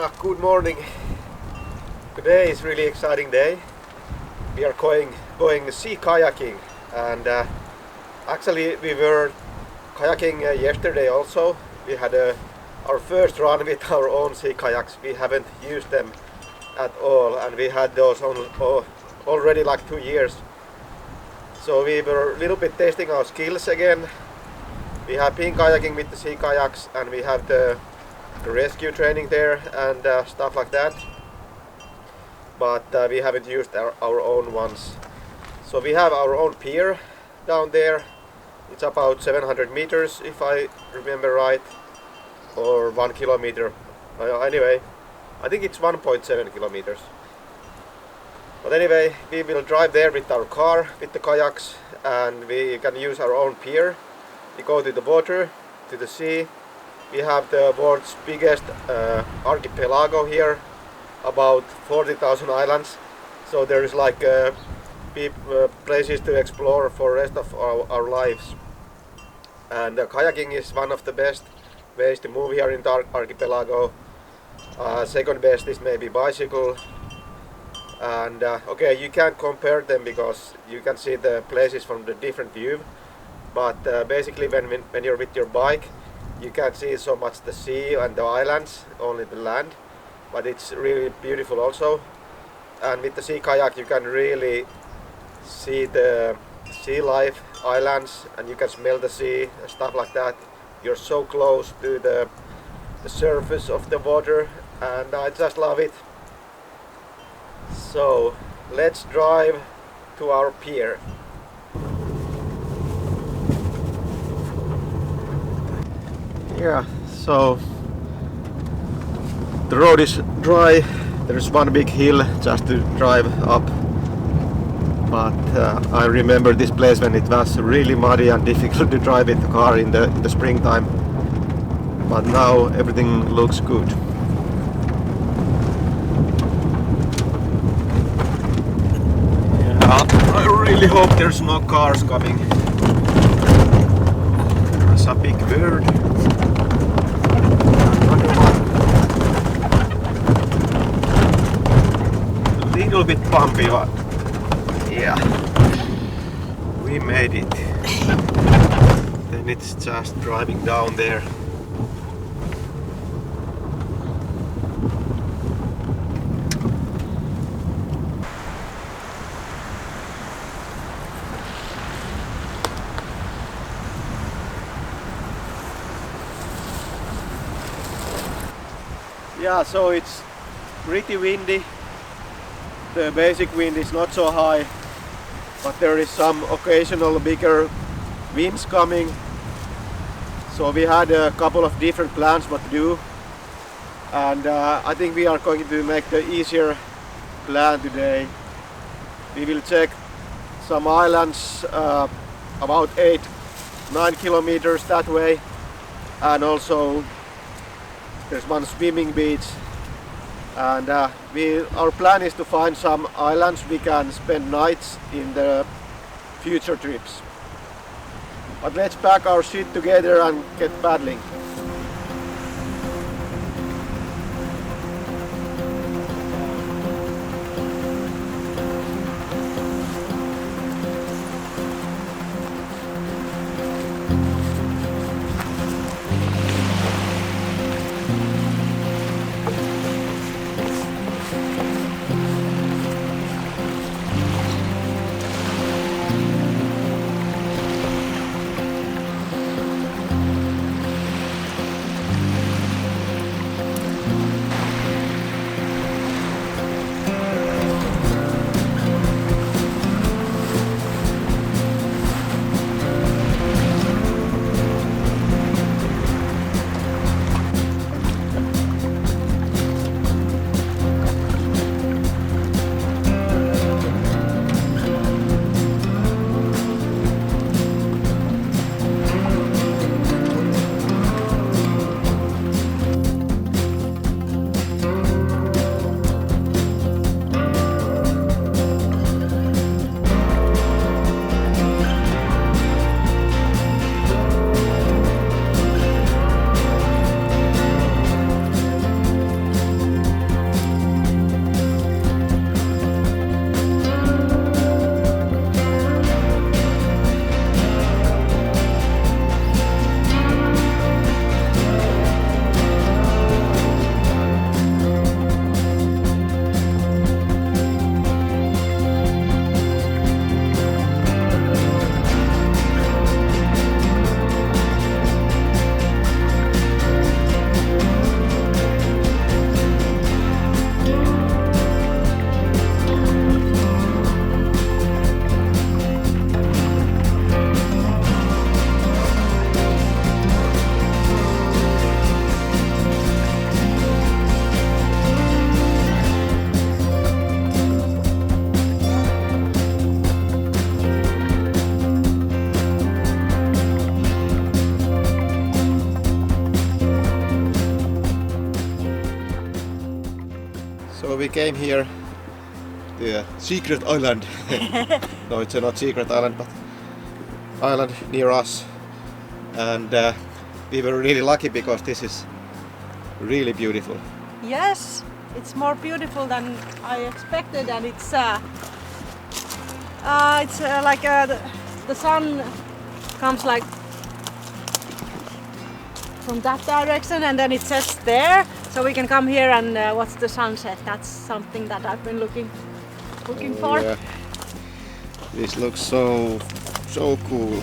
Yeah, good morning. Today is really exciting day. We are going sea kayaking, and actually we were kayaking yesterday also. We had our first run with our own sea kayaks. We haven't used them at all, and we had those already like 2 years. So we were a little bit testing our skills again. We have been kayaking with the sea kayaks, and we have the rescue training there and stuff like that, but we haven't used our own ones. So we have our own pier down there. It's about 700 meters if I remember right, or 1 kilometer. Anyway, I think it's 1.7 kilometers. But anyway, we will drive there with our car, with the kayaks, and we can use our own pier. We go to the water, to the sea. We have the world's biggest archipelago here, about 40,000 islands. So there is like places to explore for the rest of our lives. And kayaking is one of the best ways to move here in the archipelago. Second best is maybe bicycle. And okay, you can't compare them because you can see the places from the different view. But basically when you're with your bike, you can't see so much the sea and the islands, only the land, but it's really beautiful also. And with the sea kayak you can really see the sea life, islands, and you can smell the sea and stuff like that. You're so close to the surface of the water, and I just love it. So let's drive to our pier. Yeah, so the road is dry. There's one big hill just to drive up, but I remember this place when it was really muddy and difficult to drive with the car in the springtime, but now everything looks good. Yeah, I really hope there's no cars coming. There's a big bird. Little bit bumpy, but yeah, we made it. Then it's just driving down there. Yeah, so it's pretty windy. The basic wind is not so high, but there is some occasional bigger winds coming. So we had a couple of different plans what to do, and I think we are going to make the easier plan today. We will check some islands about 8-9 kilometers that way, and also there's one swimming beach. And our plan is to find some islands we can spend nights in the future trips. But let's pack our shit together and get paddling. we came here, the secret island. No, it's not secret island, but island near us. And we were really lucky because this is really beautiful. Yes, it's more beautiful than I expected, and it's like the sun comes like from that direction, and then it sets there, so we can come here and watch the sunset. That's something that I've been looking for. Yeah. This looks so cool.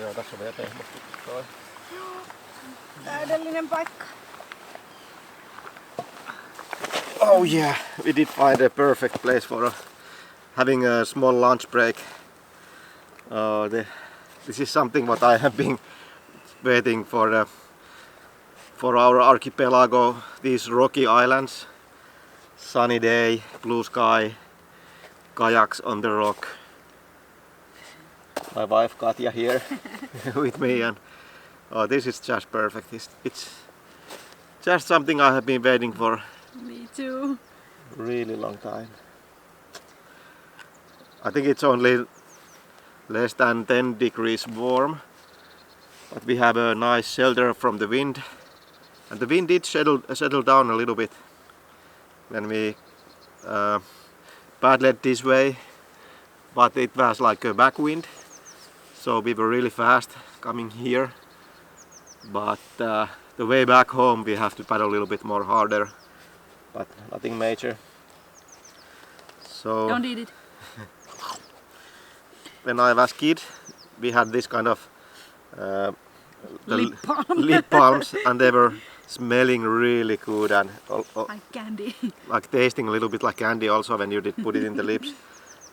Joo, tässä on vielä pehmosti toi. Täydellinen paikka. Oh yeah, we did find a perfect place for having a small lunch break. This is something what I have been waiting for our archipelago, these rocky islands. Sunny day, blue sky, kayaks on the rock. My wife Katja here with me, and this is just perfect. It's just something I have been waiting for. Me too. Really long time. I think it's only less than 10 degrees warm, but we have a nice shelter from the wind, and the wind did settle down a little bit when we paddled this way, but it was like a backwind. So we were really fast coming here, but the way back home we have to paddle a little bit more harder, but nothing major. So Don't eat it. when I was kid, we had this kind of Lip balm. lip balms, and they were smelling really good and Like candy. like tasting a little bit like candy also when you did put it in the lips.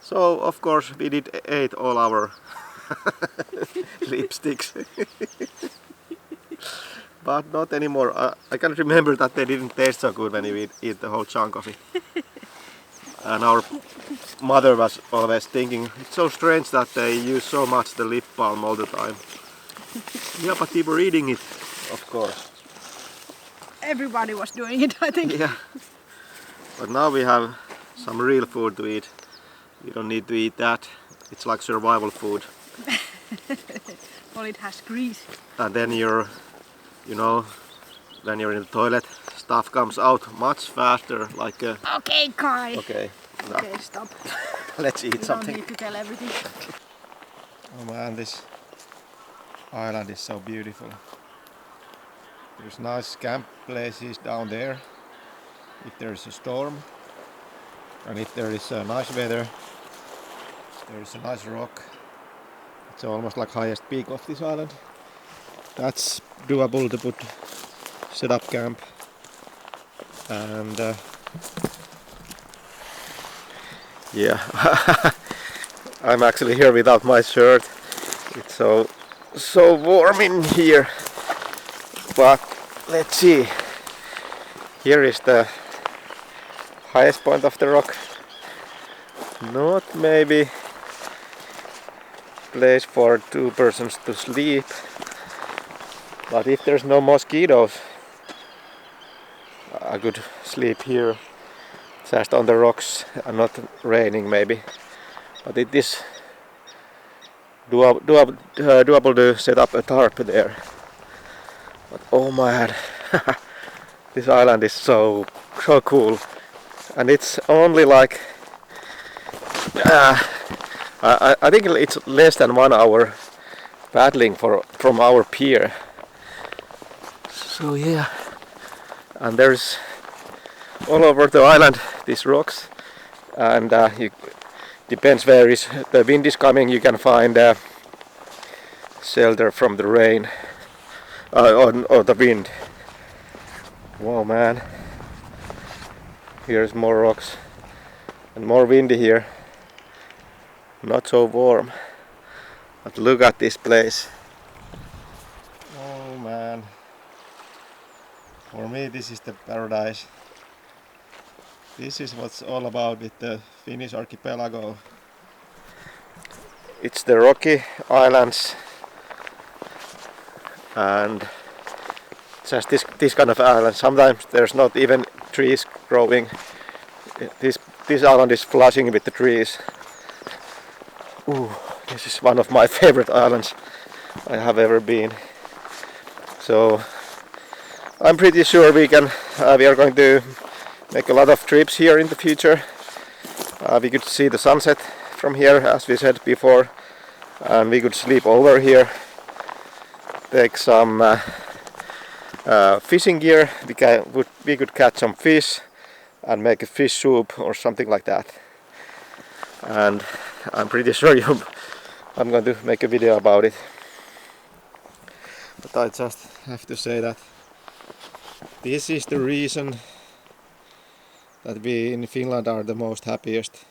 So of course we did ate all our lipsticks. But not anymore. I can remember that they didn't taste so good when you eat the whole chunk of it. And our mother was always thinking, it's so strange that they use so much the lip balm all the time. Yeah, but we were eating it, of course. Everybody was doing it, I think. Yeah. But now we have some real food to eat. We don't need to eat that. It's like survival food. Well, it has grease. And then you know, when you're in the toilet, stuff comes out much faster, like Okay, Kai. okay, no. Okay, stop. Let's eat You don't something. need to tell everything. Oh man, this island is so beautiful. There's nice camp places down there if there's a storm, and if there is nice weather, there's a nice rock. It's almost like highest peak of this island. That's doable to set up camp, and yeah, I'm actually here without my shirt. It's so warm in here. But let's see. Here is the highest point of the rock. Not maybe place for 2 persons to sleep, but if there's no mosquitoes, I could sleep here just on the rocks and not raining maybe. But it is doable to set up a tarp there. But oh man, this island is so cool, and it's only like I think it's less than 1 hour paddling from our pier. So yeah, and there's all over the island these rocks, and depends where the wind is coming, you can find shelter from the rain or the wind. Whoa man, here's more rocks and more windy here. Not so warm, but look at this place. Oh man, for me this is the paradise. This is what's all about with the Finnish archipelago. It's the rocky islands and just this kind of island. Sometimes there's not even trees growing. This island is flushing with the trees. Ooh, this is one of my favorite islands I have ever been. So I'm pretty sure we are going to make a lot of trips here in the future. We could see the sunset from here, as we said before, and we could sleep over here, take some fishing gear. We could catch some fish and make a fish soup or something like that. And I'm pretty sure I'm going to make a video about it. But I just have to say that this is the reason that we in Finland are the most happiest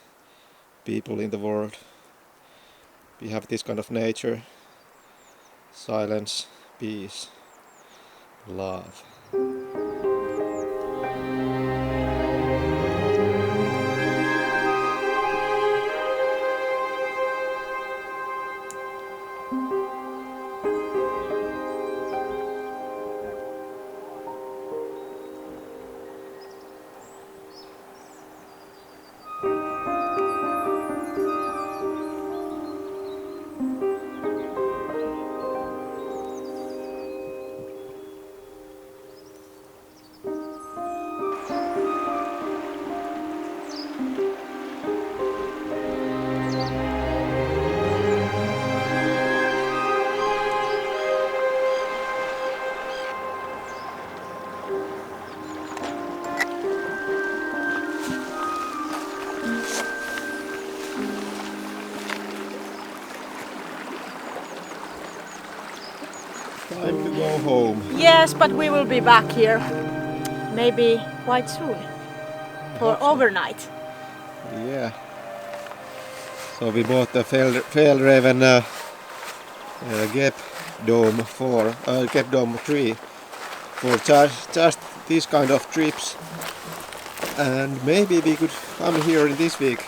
people in the world. We have this kind of nature, silence, peace, love. Time to go home. Yes, but we will be back here maybe quite soon for overnight. Yeah. So we bought the Fjällräven Gap Dome 3 for just these kind of trips, and maybe we could come here in this week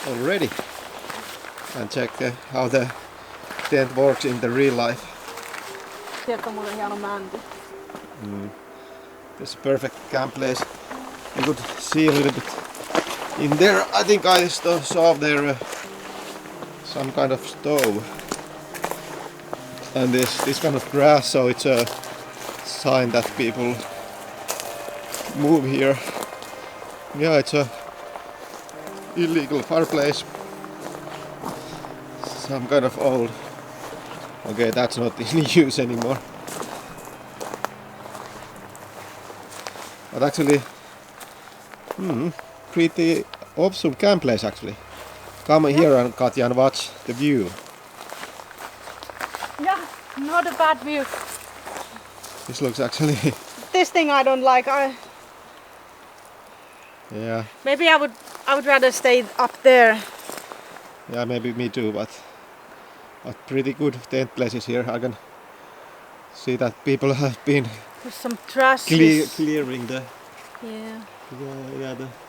already and check how the tent works in the real life. Sieltä mulla on hieno mänty. This is a perfect camp place. You could see a little bit in there. I think I saw there some kind of stove, and this kind of grass, so it's a sign that people move here. Yeah, it's a illegal fireplace. Some kind of old. Okay, that's not in use anymore. But actually, pretty awesome camp place actually. Come here and Katja and watch the view. Yeah, not a bad view. This looks actually. This thing I don't like. Yeah. Maybe I would rather stay up there. Yeah, maybe me too, but pretty good tent places here. I can see that people have been There's some trash. clearing the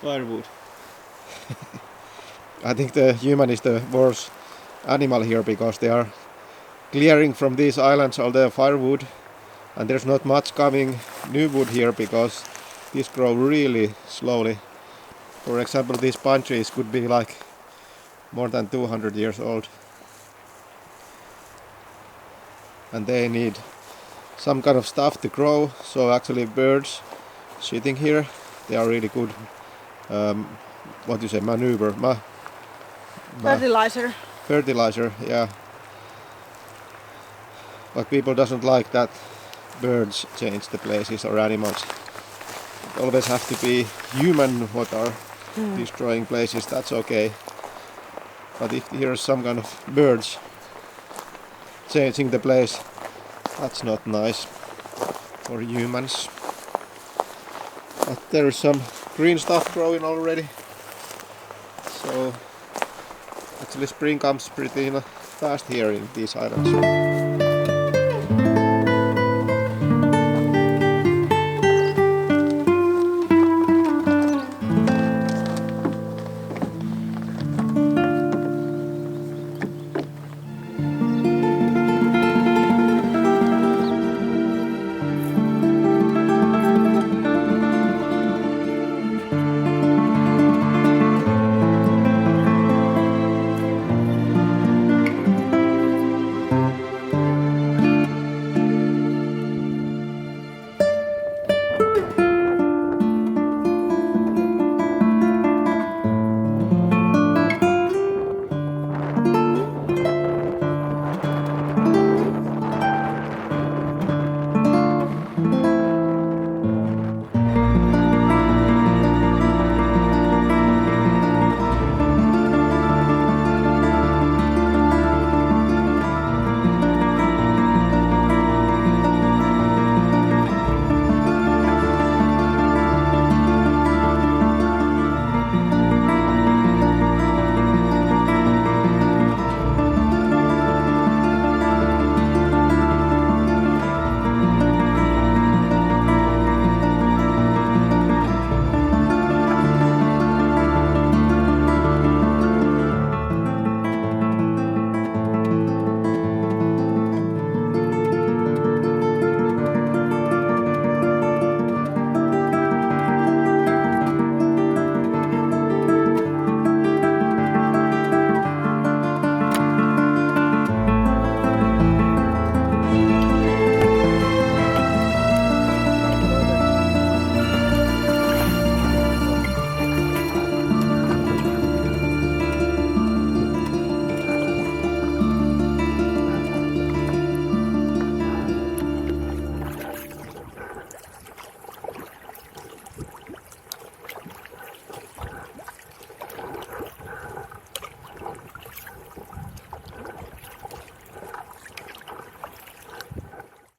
firewood. I think the human is the worst animal here because they are clearing from these islands all the firewood, and there's not much coming new wood here because these grow really slowly. For example, these pine trees could be like more than 200 years old, and they need some kind of stuff to grow. So actually birds sitting here, they are really good what do you say, fertilizer, yeah. But people doesn't like that birds change the places or animals. It always have to be human what are destroying places. That's okay, But if here's some kind of birds changing the place, that's not nice for humans. But there's some green stuff growing already. So actually spring comes pretty fast here in these islands.